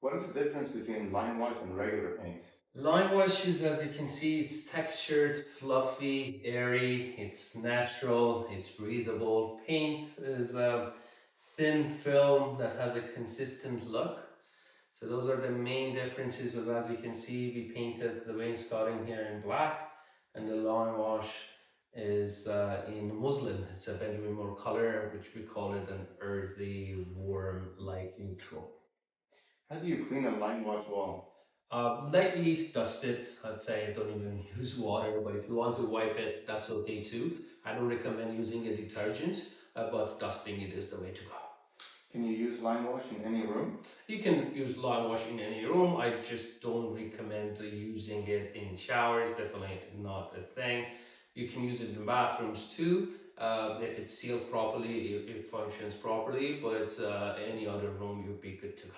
What is the difference between Limewash and regular paint? Limewash is, as you can see, it's textured, fluffy, airy, it's natural, it's breathable. Paint is a thin film that has a consistent look. So those are the main differences. But as you can see, we painted the wainscoting here in black, and the Limewash is in muslin. It's a Benjamin Moore color, which we call it an earthy, warm, light neutral. How do you clean a Limewash wall? Lightly dust it. I'd say don't even use water, but if you want to wipe it, that's okay too. I don't recommend using a detergent, but dusting it is the way to go. Can you use Limewash in any room? You can use Limewash in any room. I just don't recommend using it in showers. Definitely not a thing. You can use it in bathrooms too. If it's sealed properly, it functions properly, but any other room, you'll be good to go.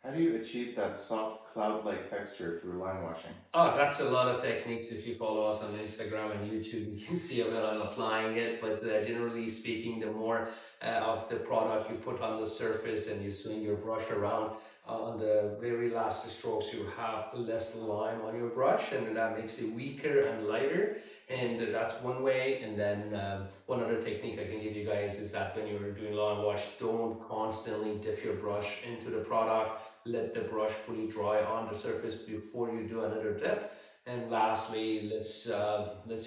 How do you achieve that soft cloud-like texture through lime washing? Oh, that's a lot of techniques. If you follow us on Instagram and YouTube, you can see how I'm applying it. But generally speaking, the more of the product you put on the surface and you swing your brush around, on the very last strokes, you have less lime on your brush, and that makes it weaker and lighter. And that's one way. And then one other technique I can give you guys is that when you're doing Limewash, don't constantly dip your brush into the product. Let the brush fully dry on the surface before you do another dip. And lastly, let's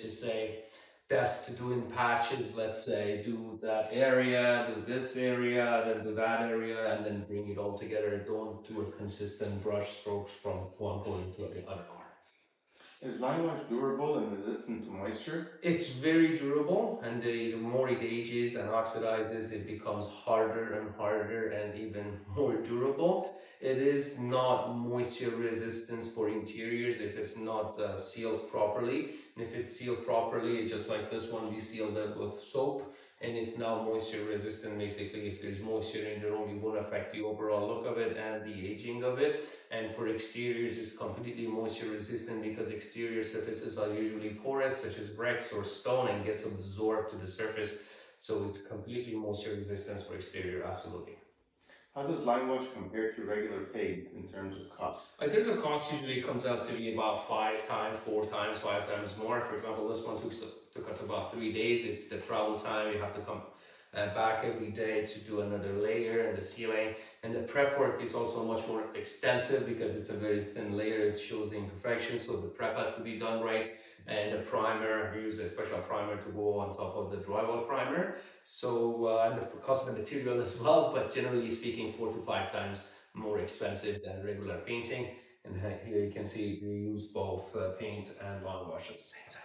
just say best to do in patches. Let's say do that area, do this area, then do that area, and then bring it all together. Don't do a consistent brush strokes from one corner to the other corner. Is Limewash durable and resistant to moisture? It's very durable, and the more it ages and oxidizes, it becomes harder and harder and even more durable. It is not moisture resistance for interiors if it's not sealed properly. And if it's sealed properly, just like this one, we sealed it with soap, and it's now moisture resistant. Basically, if there's moisture in the room, it won't affect the overall look of it and the aging of it. And for exteriors, it's completely moisture resistant because exterior surfaces are usually porous, such as bricks or stone, and gets absorbed to the surface. So it's completely moisture resistant for exterior, absolutely. How does Limewash compare to regular paint in terms of cost? In terms of cost, usually comes out to be about 5 times, 4 times, 5 times more. For example, this one took us about 3 days. It's the travel time. You have to come back every day to do another layer and the sealing. And the prep work is also much more extensive because it's a very thin layer. It shows the imperfections, so the prep has to be done right. And the primer, we use a special primer to go on top of the drywall primer. So, and the cost of the material as well, but generally speaking, 4 to 5 times more expensive than regular painting. And here you can see we use both paint and Limewash at the same time.